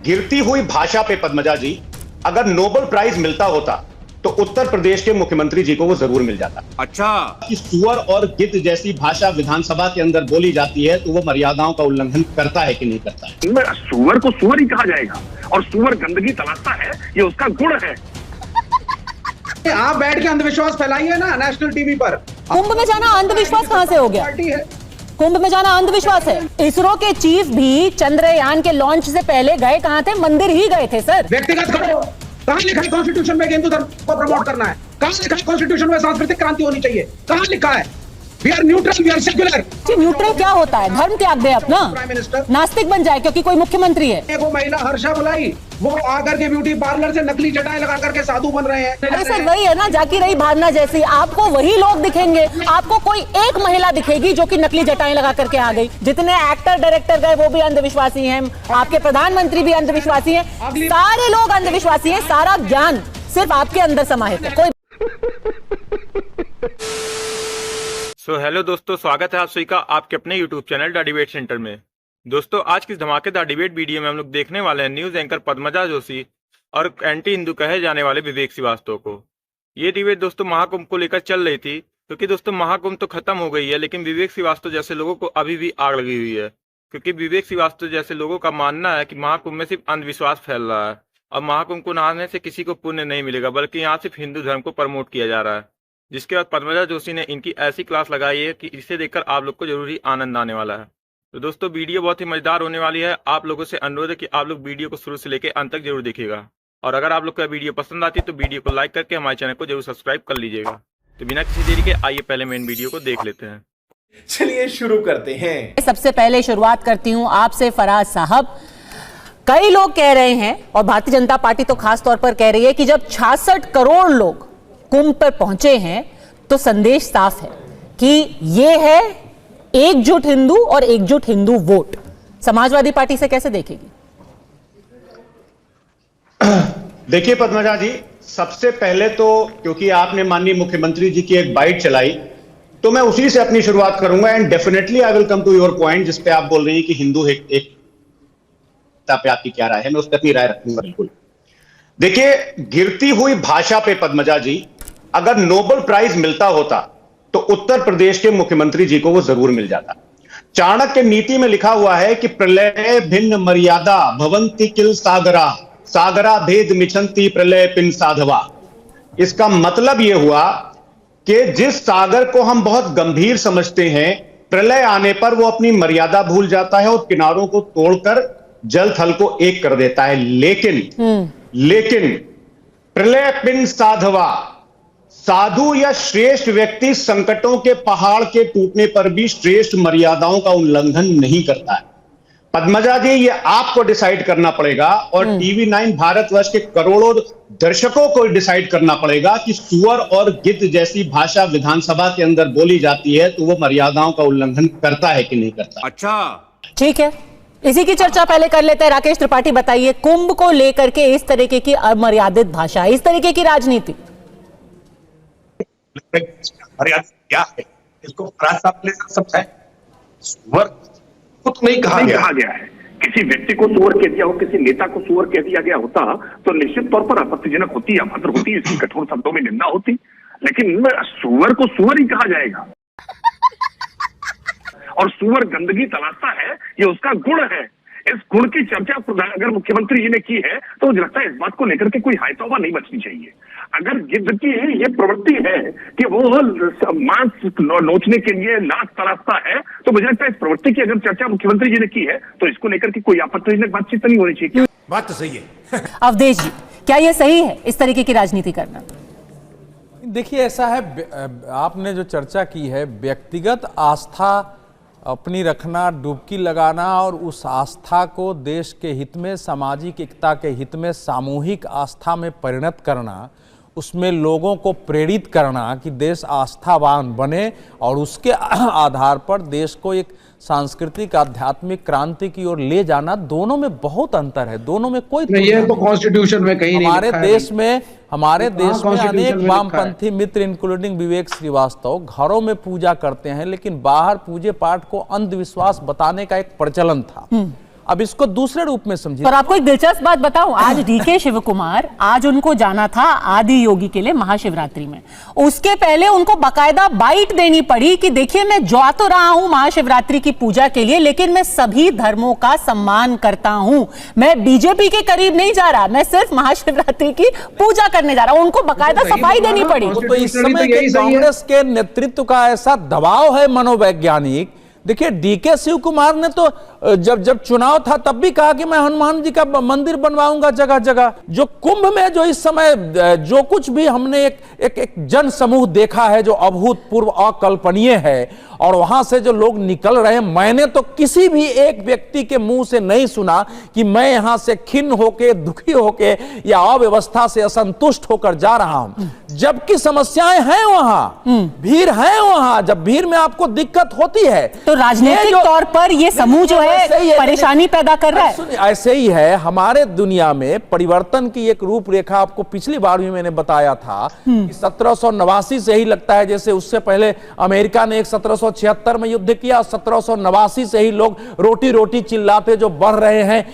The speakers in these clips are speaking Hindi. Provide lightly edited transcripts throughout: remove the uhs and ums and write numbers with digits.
गिरती हुई भाषा पे पद्मजा जी, अगर नोबेल प्राइज मिलता होता तो उत्तर प्रदेश के मुख्यमंत्री जी को वो जरूर मिल जाता। अच्छा, कि सुअर और गिद्ध जैसी भाषा विधानसभा के अंदर बोली जाती है तो वो मर्यादाओं का उल्लंघन करता है कि नहीं करता है? सुअर को सुअर ही कहा जाएगा और सुअर गंदगी तलाशता है, ये उसका गुण है। आप बैठ के अंधविश्वास फैलाइए ना नेशनल टीवी पर। कुंभ में जाना अंधविश्वास कहाँ से हो गया? कुंभ में जाना अंधविश्वास है। इसरो के चीफ भी चंद्रयान के लॉन्च से पहले गए कहाँ थे? मंदिर ही गए थे सर। व्यक्तिगत करो, कहाँ लिखा है कॉन्स्टिट्यूशन में हिंदू धर्म को प्रमोट करना है? कहाँ लिखा है कॉन्स्टिट्यूशन में सांस्कृतिक क्रांति होनी चाहिए? कहाँ लिखा है? We are neutral, we are secular. Neutral क्या होता है? धर्म त्याग दे अपना, प्राइम मिनिस्टर नास्तिक बन जाए क्योंकि कोई मुख्यमंत्री है। वो महिला हर्षा बुलाई, वो आकर के ब्यूटी पार्लर से नकली जटाएं लगा करके साधु बन रहे हैं। अरे सर वही है ना, जाकी रही भावना जैसी। आपको वही लोग दिखेंगे, आपको कोई एक महिला दिखेगी जो कि नकली जटाएं लगा करके आ गई। जितने एक्टर डायरेक्टर गए वो भी अंधविश्वासी हैं, आपके प्रधानमंत्री भी अंधविश्वासी हैं, सारे लोग अंधविश्वासी हैं। सारा ज्ञान सिर्फ आपके अंदर समाहित है। कोई हेलो दोस्तों, स्वागत है आप सभी का आपके अपने YouTube channel the debate centre में। दोस्तों, आज की धमाकेदार डिबेट वीडियो में हम लोग देखने वाले हैं न्यूज एंकर पद्मजा जोशी और एंटी हिंदू कहे जाने वाले विवेक श्रीवास्तव को। ये डिबेट दोस्तों महाकुंभ को लेकर चल रही थी, क्योंकि दोस्तों महाकुंभ तो खत्म हो गई है, लेकिन विवेक श्रीवास्तव जैसे लोगों को अभी भी आग लगी हुई है। क्योंकि विवेक श्रीवास्तव जैसे लोगों का मानना है कि महाकुंभ में सिर्फ अंधविश्वास फैल रहा है और महाकुंभ को नहाने से किसी को पुण्य नहीं मिलेगा, बल्कि यहाँ सिर्फ हिंदू धर्म को प्रमोट किया जा रहा है। जिसके बाद पद्मजा जोशी ने इनकी ऐसी क्लास लगाई है कि इसे देखकर आप लोग को जरूर ही आनंद आने वाला है। तो दोस्तों, वीडियो बहुत ही मजेदार होने वाली है। आप लोगों से अनुरोध है कि आप लोग वीडियो को शुरू से लेकर अंत तक जरूर देखिएगा, और अगर आप लोग का वीडियो पसंद आती है तो वीडियो को लाइक करके हमारे चैनल को जरूर सब्सक्राइब कर लीजिएगा। तो बिना किसी देरी के आइए पहले मेन वीडियो को देख लेते हैं। चलिए शुरू करते हैं। सबसे पहले शुरुआत करती हूँ आपसे फराज साहब। कई लोग कह रहे हैं और भारतीय जनता पार्टी तो खास तौर पर कह रही है कि जब 66 करोड़ लोग कुंभ पर पहुंचे हैं तो संदेश साफ है कि ये है एकजुट हिंदू और एकजुट हिंदू वोट। समाजवादी पार्टी से कैसे देखेगी? देखिए पद्मजा जी, सबसे पहले तो क्योंकि आपने माननीय मुख्यमंत्री जी की एक बाइट चलाई तो मैं उसी से अपनी शुरुआत करूंगा। And definitely I will come to your point, जिस पे आप बोल रही हैं कि हिंदू एकता पे आपकी क्या राय है, मैं उस पर अपनी राय रखूंगा। बिल्कुल। देखिए, गिरती हुई भाषा पे पद्मजा जी, अगर नोबेल प्राइज मिलता होता तो उत्तर प्रदेश के मुख्यमंत्री जी को वो जरूर मिल जाता। चाणक्य नीति में लिखा हुआ है कि प्रलय भिन्न मर्यादा भवंति किल सागरा, सागरा भेद मिछंती प्रलय पिन साधवा। इसका मतलब यह हुआ कि जिस सागर को हम बहुत गंभीर समझते हैं, प्रलय आने पर वो अपनी मर्यादा भूल जाता है और किनारों को तोड़कर जल थल को एक कर देता है। लेकिन प्रलय पिन साधवा, साधु या श्रेष्ठ व्यक्ति संकटों के पहाड़ के टूटने पर भी श्रेष्ठ मर्यादाओं का उल्लंघन नहीं करता है। पद्मजा जी, ये आपको डिसाइड करना पड़ेगा और टीवी 9 भारतवर्ष के करोड़ों दर्शकों को डिसाइड करना पड़ेगा कि सुअर और गिद्ध जैसी भाषा विधानसभा के अंदर बोली जाती है तो वो मर्यादाओं का उल्लंघन करता है कि नहीं करता। अच्छा, ठीक है, इसी की चर्चा पहले कर लेते हैं। राकेश त्रिपाठी, बताइए, कुंभ को लेकर के इस तरीके की अमर्यादित भाषा, इस तरीके की राजनीति क्या है? इसको सुअर को तो नहीं कहा गया है। किसी व्यक्ति को सुअर कह दिया हो, किसी नेता को सुअर कह दिया गया होता तो निश्चित तौर पर आपत्तिजनक होती, अभद्र होती, इसकी कठोर शब्दों में निंदा होती। लेकिन सुअर को सुअर ही कहा जाएगा और सुअर गंदगी तलाशता है, ये उसका गुण है। इस गुण की चर्चा अगर मुख्यमंत्री जी ने की है तो मुझे लगता है इस बात को लेकर के कोई हायतौबा नहीं बचनी चाहिए। अगर गिद्ध की ये प्रवृत्ति है कि वो मांस नोचने के लिए लाश तलाशता है, तो मुझे लगता है इस प्रवृत्ति की अगर चर्चा मुख्यमंत्री जी ने की है तो इसको लेकर के कोई आपत्तिजनक बातचीत नहीं होनी चाहिए। बात तो सही है। अवधेश जी, क्या ये सही है इस तरीके की राजनीति करना? देखिए, ऐसा है, आपने जो चर्चा की है, व्यक्तिगत आस्था अपनी रखना, डुबकी लगाना और उस आस्था को देश के हित में, सामाजिक एकता के हित में, सामूहिक आस्था में परिणत करना, उसमें लोगों को प्रेरित करना कि देश आस्थावान बने और उसके आधार पर देश को एक सांस्कृतिक आध्यात्मिक क्रांति की ओर ले जाना, दोनों में बहुत अंतर है। दोनों में कोई ये तो कॉन्स्टिट्यूशन में कहीं नहीं लिखा है। हमारे देश में अनेक वामपंथी मित्र इंक्लूडिंग विवेक श्रीवास्तव घरों में पूजा करते हैं, लेकिन बाहर पूजे पाठ को अंधविश्वास बताने का एक प्रचलन था। अब इसको दूसरे रूप में समझिए। और आपको एक दिलचस्प बात बताऊं, आज डीके शिव कुमार, आज उनको जाना था आदि योगी के लिए महाशिवरात्रि में, उसके पहले उनको बकायदा बाइट देनी पड़ी कि देखिए मैं जा तो रहा हूं महाशिवरात्रि की पूजा के लिए, लेकिन मैं सभी धर्मों का सम्मान करता हूं, मैं बीजेपी के करीब नहीं जा रहा, मैं सिर्फ महाशिवरात्रि की पूजा करने जा रहा हूं। उनको बकायदा सफाई देनी पड़ी। तो इस समय के कांग्रेस के नेतृत्व का ऐसा दबाव है मनोवैज्ञानिक। देखिए डीके शिव कुमार ने तो जब चुनाव था तब भी कहा कि मैं हनुमान जी का मंदिर बनवाऊंगा जगह जगह। जो कुंभ में जो इस समय जो कुछ भी हमने एक जन समूह देखा है जो अभूतपूर्व अकल्पनीय है, और वहां से जो लोग निकल रहे हैं, मैंने तो किसी भी एक व्यक्ति के मुंह से नहीं सुना कि मैं यहां से खिन्न होके, दुखी होके या अव्यवस्था से असंतुष्ट होकर जा रहा हूं। जबकि समस्याएं हैं वहां, भीड़ है वहां, जब भीड़ में आपको दिक्कत होती है तो राजनीतिक तौर पर ये समूह जो है परेशानी पैदा कर रहा है। ऐसे ही है हमारे दुनिया में परिवर्तन की एक रूपरेखा। आपको पिछली बार भी मैंने बताया था कि 1789 से ही लगता है, जैसे उससे पहले अमेरिका ने 1776 में युद्ध किया, 1789 से ही लोग रोटी रोटी चिल्लाते जो बढ़ रहे हैं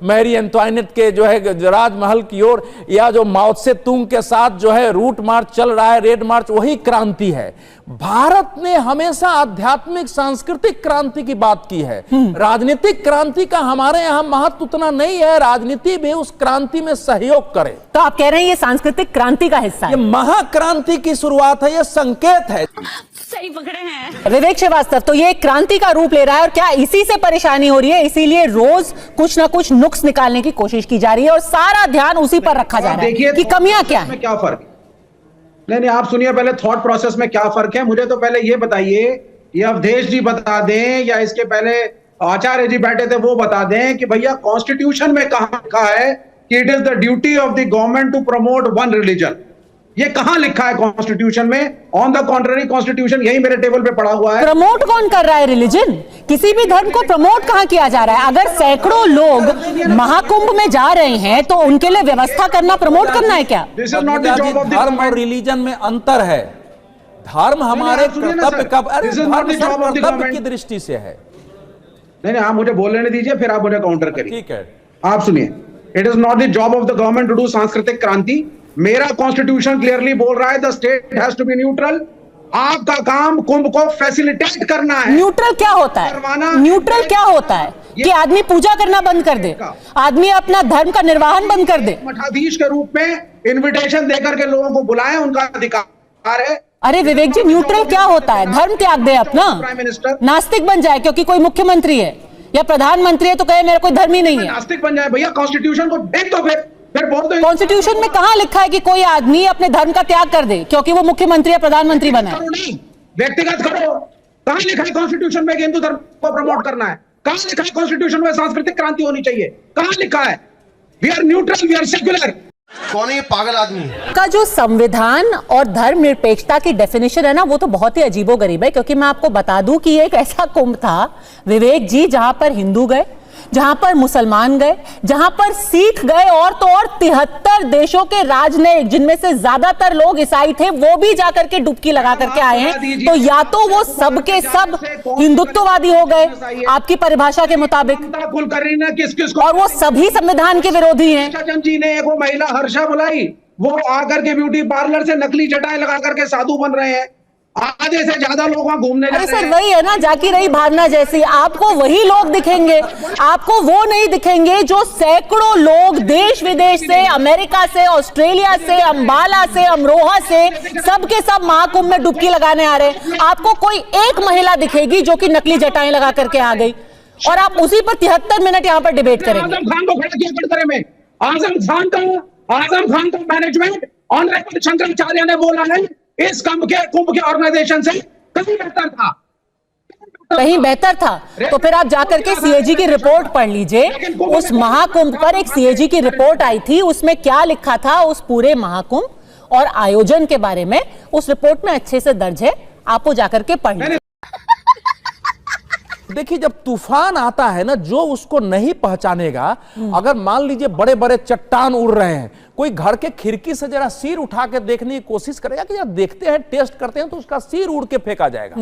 मैरी एंटवाइनेट के जो है राजमहल की ओर, या जो माओ त्से तुंग के साथ जो है रूट मार्च चल रहा है, रेड मार्च, वही क्रांति है। भारत ने हमेशा आध्यात्मिक सांस्कृतिक क्रांति की बात की है। राजनीतिक क्रांति का हमारे यहां महत्व उतना नहीं है, राजनीति भी उस क्रांति में सहयोग करे। तो आप कह रहे हैं ये सांस्कृतिक क्रांति का हिस्सा है, ये महाक्रांति की शुरुआत है, ये संकेत है। सही पकड़े हैं विवेक श्रीवास्तव। तो ये क्रांति का रूप ले रहा है, और क्या इसी से परेशानी हो रही है, इसीलिए रोज कुछ ना कुछ नुक्स निकालने की कोशिश की जा रही है और सारा ध्यान उसी पर रखा जा रहा है कि कमियां क्या है। क्या फर्क है? नहीं, आप सुनिए पहले थॉट प्रोसेस में क्या फर्क है। मुझे तो पहले ये बताइए, ये अवधेश जी बता दें या इसके पहले आचार्य जी बैठे थे वो बता दें कि भैया कॉन्स्टिट्यूशन में कहां लिखा है कि it is the duty of the government to promote one religion. ये कहां लिखा है कॉन्स्टिट्यूशन में? ऑन द कॉन्ट्ररी कॉन्स्टिट्यूशन यही मेरे टेबल पे पड़ा हुआ है। प्रमोट कौन कर रहा है रिलीजन? किसी भी धर्म को प्रमोट कहां किया जा रहा है? अगर सैकड़ों लोग महाकुंभ में जा रहे हैं तो उनके लिए व्यवस्था करना प्रमोट करना है क्या? This is not the job of the धर्म और रिलीजन में अंतर है। धर्म हमारे कर्तव्य की दृष्टि से है। नहीं, आप मुझे बोलने दीजिए, फिर आप मुझे काउंटर करिए। ठीक है, आप सुनिए। It is not the job of the government to do सांस्कृतिक क्रांति। मेरा कॉन्स्टिट्यूशन क्लियरली बोल रहा है the state has to be neutral. आपका काम कुंभ को फैसिलिटेट करना है। न्यूट्रल क्या होता है? न्यूट्रल क्या होता है कि आदमी पूजा करना बंद कर दे, आदमी अपना धर्म का निर्वहन बंद कर दे। मठाधीश के रूप में इनविटेशन देकर के लोगों को बुलाएं, उनका अधिकार है। अरे विवेक जी, न्यूट्रल क्या होता है? धर्म त्याग दे अपना, प्राइम मिनिस्टर नास्तिक बन जाए क्योंकि कोई मुख्यमंत्री है या प्रधानमंत्री है तो कहे मेरा कोई धर्म ही नहीं है। नास्तिक बन जाए भैया, कॉन्स्टिट्यूशन को देख तो फिर बोल दो। कॉन्स्टिट्यूशन में कहां लिखा है कि कोई आदमी अपने धर्म का त्याग कर दे क्योंकि वो मुख्यमंत्री या प्रधानमंत्री बना है? व्यक्तिगत करो। कहां लिखा है कॉन्स्टिट्यूशन में कि हिंदू धर्म को प्रमोट करना है? कहां लिखा है कॉन्स्टिट्यूशन में सांस्कृतिक क्रांति होनी चाहिए? कहां लिखा है? We are neutral, we are secular. कौन है ये पागल आदमी? का जो संविधान और धर्मनिरपेक्षता की डेफिनेशन है ना, वो तो बहुत ही अजीबोगरीब है। क्योंकि मैं आपको बता दूं कि एक ऐसा कुंभ था विवेक जी जहां पर हिंदू गए, जहां पर मुसलमान गए, जहां पर सिख गए, और तो और 73 देशों के राजनयिक जिनमें से ज्यादातर लोग ईसाई थे वो भी जाकर के डुबकी लगा करके आए हैं। तो या तो वो सब के सब हिंदुत्ववादी हो गए आपकी परिभाषा के मुताबिक, और वो सभी संविधान के विरोधी हैं। जी ने एक महिला हर्षा बुलाई, वो आकर के ब्यूटी पार्लर से नकली चटाई लगा करके साधु बन रहे हैं। आधे से ज्यादा लोग वहां घूमने जा रहे हैं। अरे सर वही है ना, जाकी रही भावना जैसी। आपको वही लोग दिखेंगे, आपको वो नहीं दिखेंगे जो सैकड़ों लोग देश विदेश से, अमेरिका से, ऑस्ट्रेलिया से, अंबाला से, अमरोहा से, सबके सब महाकुंभ में डुबकी लगाने आ रहे हैं। आपको कोई एक महिला दिखेगी जो कि नकली जटाएं लगा करके आ गई, और आप उसी पर 73 मिनट यहाँ पर डिबेट करेंगे। आजम खान को खड़ा किया कटघरे में। आजम खान का मैनेजमेंट ऑनरेबल शंकराचार्य ने बोला है इस कुंभ के ऑर्गेनाइजेशन से कहीं बेहतर था, कहीं बेहतर था। तो फिर आप जाकर के सीएजी की रिपोर्ट पढ़ लीजिए। उस महाकुंभ पर एक सीएजी की रिपोर्ट आई थी, उसमें क्या लिखा था उस पूरे महाकुंभ और आयोजन के बारे में, उस रिपोर्ट में अच्छे से दर्ज है, आप वो जाकर के पढ़ लीजिए। देखिए जब तूफान आता है ना, जो उसको नहीं पहचानेगा, अगर मान लीजिए बड़े बड़े चट्टान उड़ रहे हैं, कोई घर के खिड़की से जरा सिर उठा के देखने की कोशिश करेगा कि जरा देखते हैं, टेस्ट करते हैं, तो उसका सिर उड़ के फेंका जाएगा।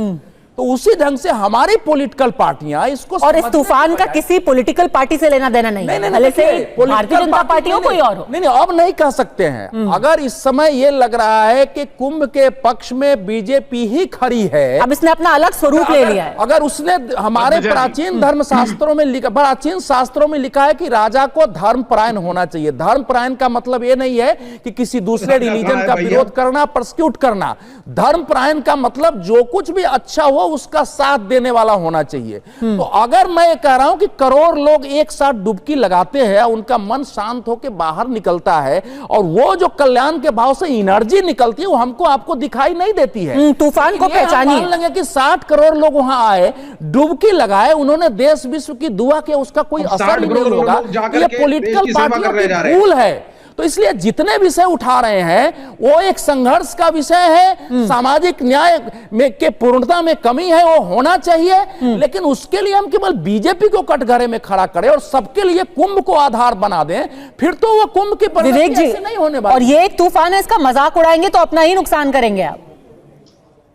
तो उसी ढंग से हमारी पॉलिटिकल पार्टियां इसको और इस समझने तूफान के का बजाय- किसी पॉलिटिकल पार्टी से लेना देना नहीं है, भले से भारतीय जनता पार्टी हो कोई और हो। नहीं, अब नहीं कह सकते हैं। अगर इस समय ये लग रहा है कि कुंभ के पक्ष में बीजेपी ही खड़ी है, अब इसने अपना अलग स्वरूप ले लिया है। अगर उसने हमारे प्राचीन धर्म शास्त्रों में लिखा, प्राचीन शास्त्रों में लिखा है कि राजा को धर्मपरायण होना चाहिए। धर्मपरायण का मतलब ये नहीं है कि किसी दूसरे रिलीजन का विरोध करना, प्रोसिक्यूट करना। धर्मपरायण का मतलब जो कुछ भी अच्छा हो उसका साथ देने वाला होना चाहिए। तो अगर मैं ये कह रहा हूं कि करोड़ लोग एक साथ डुबकी लगाते हैं, उनका मन शांत होकर बाहर निकलता है और वो जो कल्याण के भाव से एनर्जी निकलती है वो हमको आपको दिखाई नहीं देती है। तूफान को ये हम पहचानिए। मान लेंगे कि 60 करोड़ लोग वहां आए, डुबकी लगाए, उन्होंने देश विश्व की दुआ के, उसका कोई अब असर 60 ही करोड़ नहीं होगा। लोग जाकर ये के पॉलिटिकल देश की सेवा पार्टियों करने जा की रहे हैं। भूल है। तो इसलिए जितने विषय उठा रहे हैं वो एक संघर्ष का विषय है। सामाजिक न्याय में के पूर्णता में कमी है, वो होना चाहिए, लेकिन उसके लिए हम केवल बीजेपी को कटघरे में खड़ा करें और सबके लिए कुंभ को आधार बना दें, फिर तो वो कुंभ की विवेक परिणति जी, ऐसे नहीं होने वाली। और ये एक तूफान है, इसका मजाक उड़ाएंगे तो अपना ही नुकसान करेंगे आप।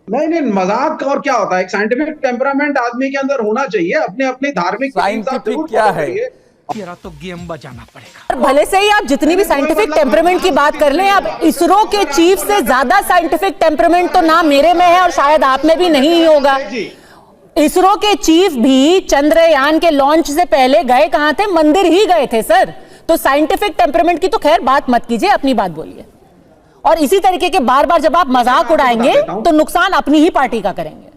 नहीं, मजाक और क्या होता है, एक साइंटिफिक टेम्परामेंट आदमी के अंदर होना चाहिए, अपने अपने धार्मिक साइंटिफिक क्या है? भले से ही आप जितनी भी साइंटिफिक टेम्परामेंट की बात कर लें, आप इसरो के चीफ से ज्यादा साइंटिफिक टेम्परामेंट तो ना मेरे में है और शायद आप में भी नहीं होगा। इसरो के चीफ भी चंद्रयान के लॉन्च से पहले गए कहां थे? मंदिर ही गए थे सर। तो साइंटिफिक टेम्परामेंट की तो खैर बात मत कीजिए, अपनी बात बोलिए। और इसी तरीके के बार बार जब आप मजाक उड़ाएंगे तो नुकसान अपनी ही पार्टी का करेंगे।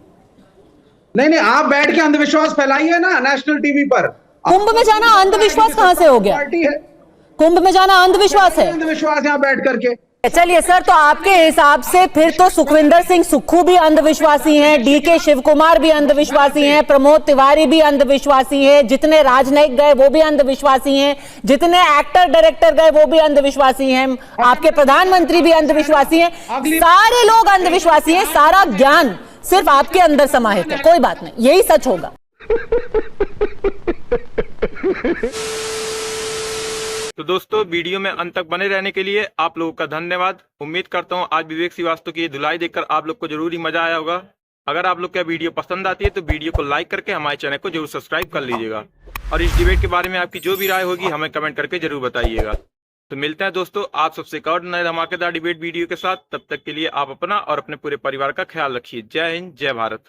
नहीं, आप बैठ के अंधविश्वास फैलाइए ना नेशनल टीवी पर। कुंभ में जाना अंधविश्वास कहां से हो गया? पार्टी है, कुंभ में जाना अंधविश्वास है? अंधविश्वास यहाँ बैठ करके। चलिए सर, तो आपके हिसाब से फिर तो सुखविंदर सिंह सुक्खू भी अंधविश्वासी हैं, डीके शिव कुमार भी अंधविश्वासी हैं, प्रमोद तिवारी भी अंधविश्वासी हैं, जितने राजनयिक गए वो भी अंधविश्वासी हैं, जितने एक्टर डायरेक्टर गए वो भी अंधविश्वासी हैं, आपके प्रधानमंत्री भी अंधविश्वासी हैं, सारे लोग अंधविश्वासी हैं। सारा ज्ञान सिर्फ आपके अंदर समाहित है। कोई बात नहीं, यही सच होगा। तो दोस्तों, वीडियो में अंत तक बने रहने के लिए आप लोगों का धन्यवाद। उम्मीद करता हूं आज विवेक श्रीवास्तव की ये धुलाई देखकर आप लोग को जरूर ही मजा आया होगा। अगर आप लोग को वीडियो पसंद आती है तो वीडियो को लाइक करके हमारे चैनल को जरूर सब्सक्राइब कर लीजिएगा और इस डिबेट के बारे में आपकी जो भी राय होगी हमें कमेंट करके जरूर बताइएगा। तो मिलते हैं दोस्तों आप सबसे एक और नए धमाकेदार डिबेट वीडियो के साथ। तब तक के लिए आप अपना और अपने पूरे परिवार का ख्याल रखिए। जय हिंद, जय भारत।